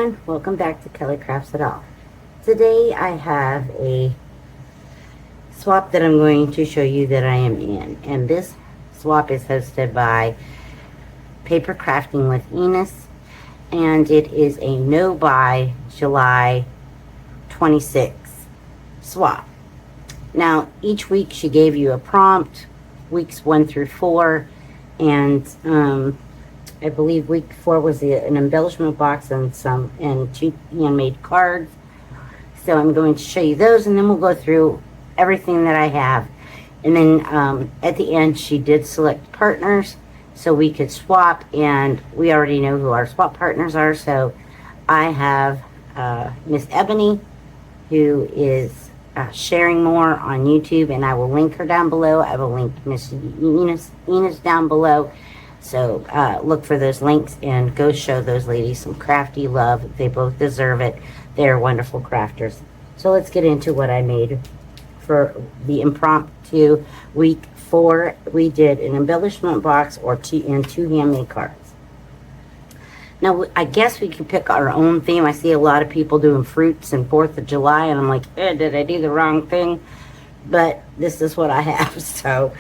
everyone, welcome back to Kelley Krafts at all. Today I have a swap that I'm going to show you that I am in, and this swap is hosted by Paper Crafting with Enis, and it is a no buy July 26th swap. Now each week she gave you a prompt, weeks 1 through 4, and I believe week 4 was an embellishment box and 2 handmade cards. So I'm going to show you those, and then we'll go through everything that I have. And then at the end, she did select partners so we could swap, and we already know who our swap partners are. So I have Miss Eboney, who is sharing more on YouTube, and I will link her down below. I will link Miss Enis down below. So look for those links and go show those ladies some crafty love. They both deserve it. They're wonderful crafters. So let's get into what I made for the impromptu week 4. We did an embellishment box and 2 handmade cards. Now, I guess we could pick our own theme. I see a lot of people doing fruits and 4th of July, and I'm like, did I do the wrong thing? But this is what I have. So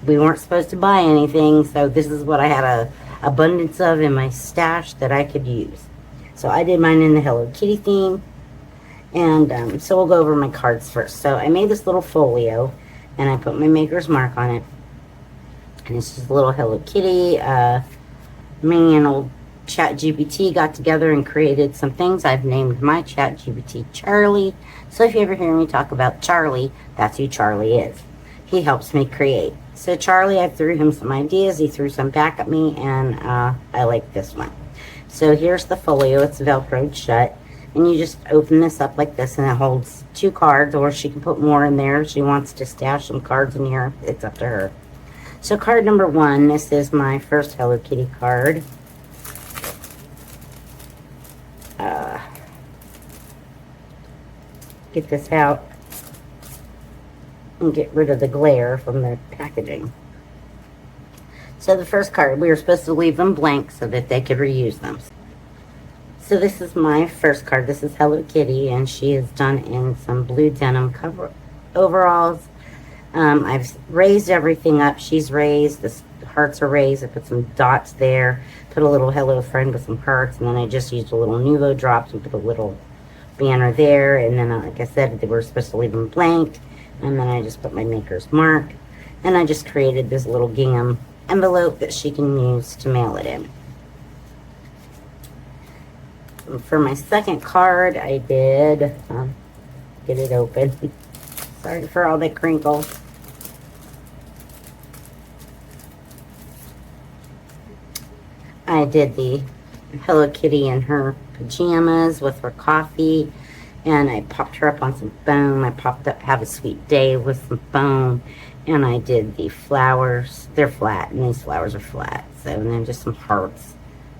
we weren't supposed to buy anything, so this is what I had a abundance of in my stash that I could use. So I did mine in the Hello Kitty theme, and so we'll go over my cards first. So I made this little folio, and I put my maker's mark on it, and it's just a little Hello Kitty. Me and old ChatGPT got together and created some things. I've named my ChatGPT Charlie, so if you ever hear me talk about Charlie, that's who Charlie is. He helps me create. So Charlie, I threw him some ideas. He threw some back at me, and I like this one. So here's the folio. It's Velcroed shut. And you just open this up like this, and it holds 2 cards, or she can put more in there if she wants to stash some cards in here. It's up to her. So card number 1, this is my first Hello Kitty card. Get this out and get rid of the glare from the packaging. So the first card, we were supposed to leave them blank so that they could reuse them. So this is my first card. This is Hello Kitty, and she is done in some blue denim cover overalls. I've raised everything up. She's raised. The hearts are raised. I put some dots there. Put a little hello friend with some hearts, and then I just used a little Nuvo drops and put a little banner there. And then, like I said, they were supposed to leave them blank. And then I just put my maker's mark, and I just created this little gingham envelope that she can use to mail it in. For my second card, I did get it open. Sorry for all the crinkles. I did the Hello Kitty in her pajamas with her coffee, and I popped her up on some foam. I popped up Have a Sweet Day with some foam, and I did the flowers. They're flat, and these flowers are flat. So, and then just some hearts,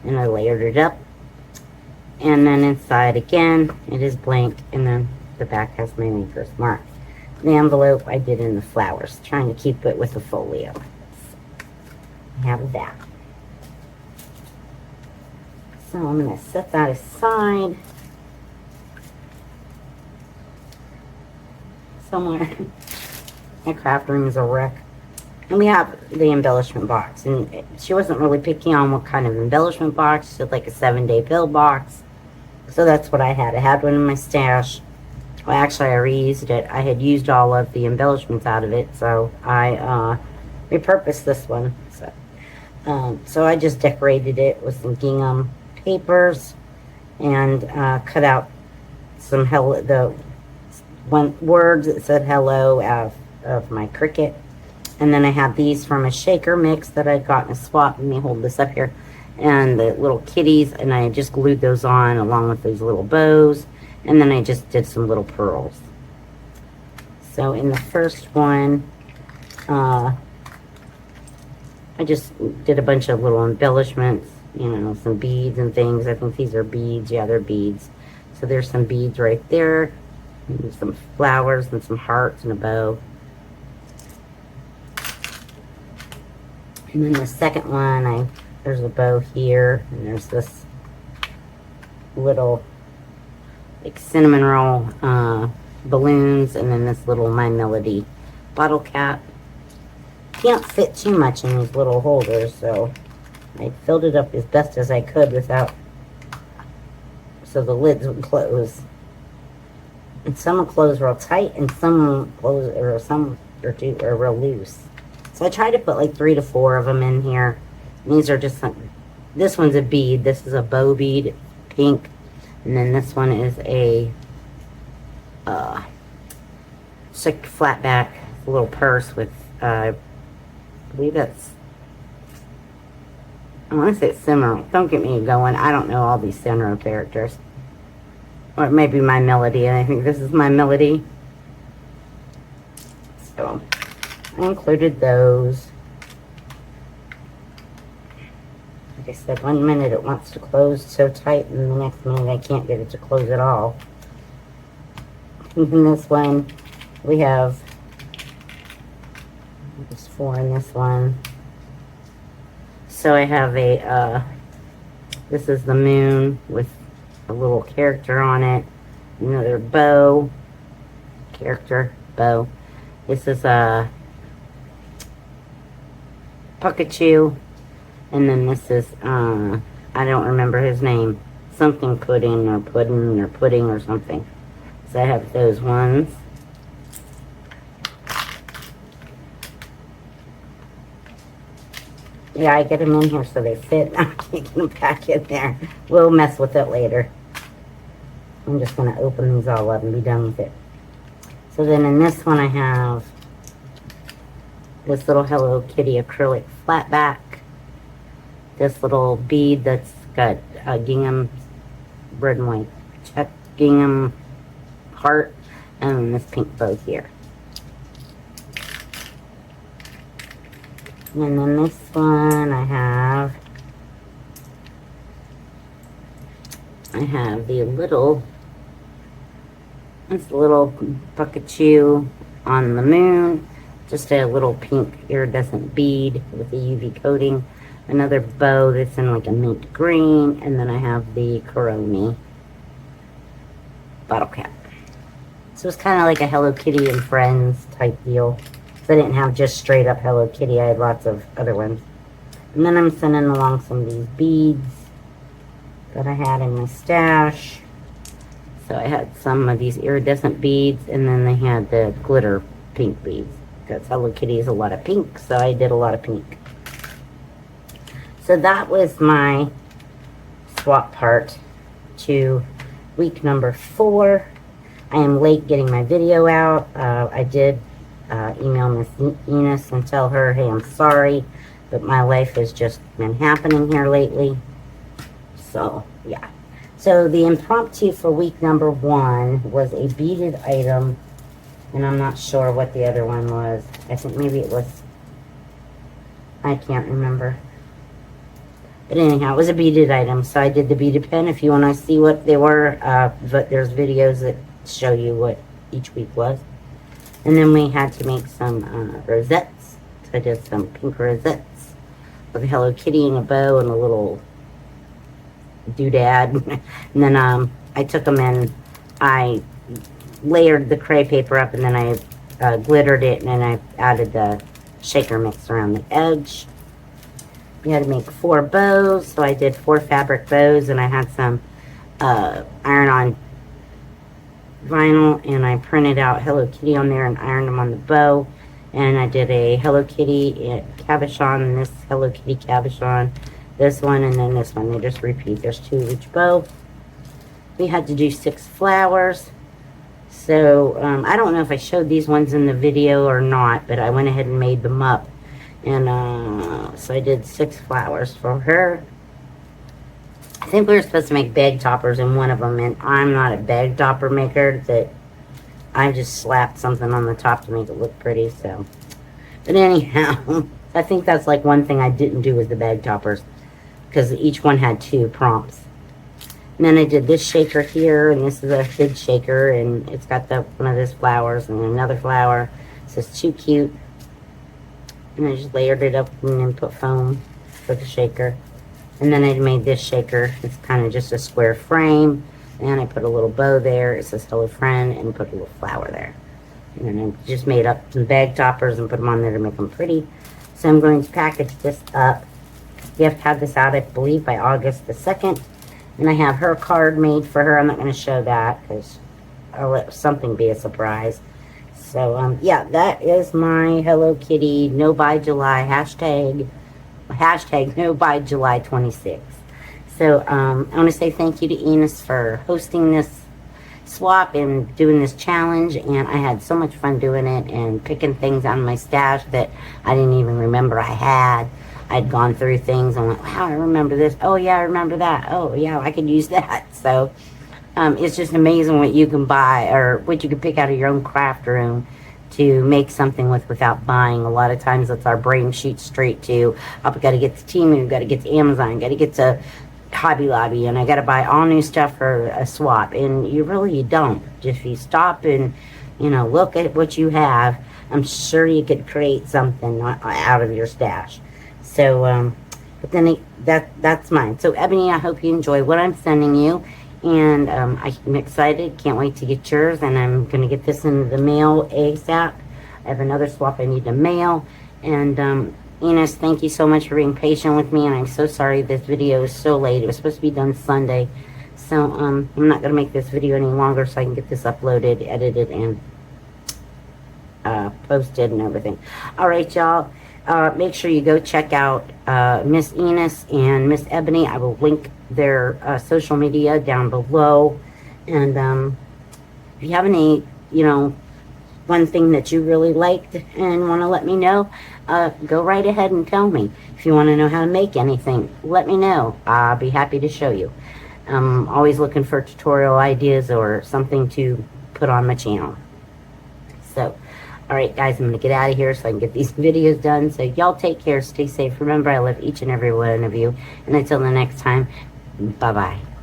and I layered it up. And then inside again, it is blank, and then the back has my maker's mark. The envelope I did in the flowers, trying to keep it with the folio. I have that. So I'm going to set that aside somewhere. My craft room is a wreck. And we have the embellishment box, and she wasn't really picky on what kind of embellishment box. She said like a 7-day pill box. So that's what I had. I had one in my stash. Well, actually, I reused it. I had used all of the embellishments out of it, so I repurposed this one. So I just decorated it with some gingham papers and cut out some words that said hello of my Cricut. And then I have these from a shaker mix that I got in a swap. Let me hold this up here. And the little kitties, and I just glued those on along with those little bows. And then I just did some little pearls. So in the first one, I just did a bunch of little embellishments, you know, some beads and things. I think these are beads. Yeah, they're beads. So there's some beads right there. And some flowers and some hearts and a bow. And then the second one, there's a bow here, and there's this little like cinnamon roll balloons, and then this little My Melody bottle cap. Can't fit too much in these little holders, so I filled it up as best as I could without, so the lids would close. And some will close real tight, and some will close, or some or two are real loose. So I try to put like 3 to 4 of them in here. And these are just some, this one's a bead. This is a bow bead, pink. And then this one is a sick flatback little purse with, I believe that's, I want to say it's Sanrio. Don't get me going. I don't know all these Sanrio characters. Or it may be My Melody, and I think this is My Melody. So I included those. Like I said, one minute it wants to close so tight, and the next minute I can't get it to close at all. In this one, we have, there's 4 in this one. So I have a, this is the moon with a little character on it. Another bow, character, bow. This is a Pikachu. And then this is, I don't remember his name. Something pudding or something. So I have those ones. Yeah, I get them in here so they fit. I'm taking them back in there. We'll mess with it later. I'm just going to open these all up and be done with it. So then in this one I have this little Hello Kitty acrylic flatback. This little bead that's got a gingham, red and white check gingham heart, and then this pink bow here. And then this one I have the little, it's a little Pikachu on the moon, just a little pink iridescent bead with a UV coating, another bow that's in like a mint green, and then I have the Kuromi bottle cap. So it's kind of like a Hello Kitty and Friends type deal. So I didn't have just straight up Hello Kitty, I had lots of other ones. And then I'm sending along some of these beads that I had in my stash. So I had some of these iridescent beads, and then they had the glitter pink beads. Because Hello Kitty is a lot of pink, so I did a lot of pink. So that was my swap part to week number 4. I am late getting my video out. I did email Miss Enis and tell her, hey, I'm sorry, but my life has just been happening here lately. So, yeah. So the impromptu for week number 1 was a beaded item, and I'm not sure what the other one was. I think maybe it was, I can't remember. But anyhow, it was a beaded item, so I did the beaded pen. If you want to see what they were, but there's videos that show you what each week was. And then we had to make some rosettes. So I did some pink rosettes with a Hello Kitty and a bow and a little doodad. And then I took them and I layered the cray paper up, and then I glittered it, and then I added the shaker mix around the edge. We had to make 4 bows, so I did 4 fabric bows, and I had some iron-on vinyl, and I printed out Hello Kitty on there and ironed them on the bow. And I did a Hello Kitty cabochon, and this Hello Kitty cabochon, this one, and then this one. They just repeat. There's 2 each bow. We had to do 6 flowers. So I don't know if I showed these ones in the video or not, but I went ahead and made them up. And so I did 6 flowers for her. I think we were supposed to make bag toppers in one of them, and I'm not a bag topper maker. That I just slapped something on the top to make it look pretty. So, but anyhow, I think that's like one thing I didn't do was the bag toppers, because each one had 2 prompts. And then I did this shaker here, and this is a big shaker, and it's got one of those flowers and another flower. So it's too cute. And I just layered it up and then put foam for the shaker. And then I made this shaker. It's kind of just a square frame. And I put a little bow there. It says hello friend, and put a little flower there. And then I just made up some bag toppers and put them on there to make them pretty. So I'm going to package this up. You have to have this out, I believe, by August the 2nd. And I have her card made for her. I'm not going to show that because I'll let something be a surprise. So, yeah, that is my Hello Kitty No Buy July hashtag No Buy July 26. So, I want to say thank you to Enis for hosting this swap and doing this challenge. And I had so much fun doing it and picking things out of my stash that I didn't even remember I had. I'd gone through things and went, wow, I remember this. Oh, yeah, I remember that. Oh, yeah, I could use that. So, it's just amazing what you can buy or what you can pick out of your own craft room to make something with without buying. A lot of times it's our brain shoots straight to, oh, I got to get to Temu, got to get to Amazon, got to get to Hobby Lobby, and I got to buy all new stuff for a swap. And you don't. If you stop and, you know, look at what you have, I'm sure you could create something out of your stash. So, but then that's mine. So, Ebony, I hope you enjoy what I'm sending you. And I'm excited. Can't wait to get yours. And I'm going to get this in the mail ASAP. I have another swap I need to mail. And Enis, thank you so much for being patient with me. And I'm so sorry this video is so late. It was supposed to be done Sunday. So I'm not going to make this video any longer so I can get this uploaded, edited, and posted and everything. All right, y'all. Make sure you go check out Miss Enis and Miss Ebony. I will link their social media down below. And if you have any, you know, one thing that you really liked and want to let me know, go right ahead and tell me. If you want to know how to make anything, let me know. I'll be happy to show you. I'm always looking for tutorial ideas or something to put on my channel. So, alright guys, I'm going to get out of here so I can get these videos done. So y'all take care, stay safe. Remember, I love each and every one of you. And until the next time, bye-bye.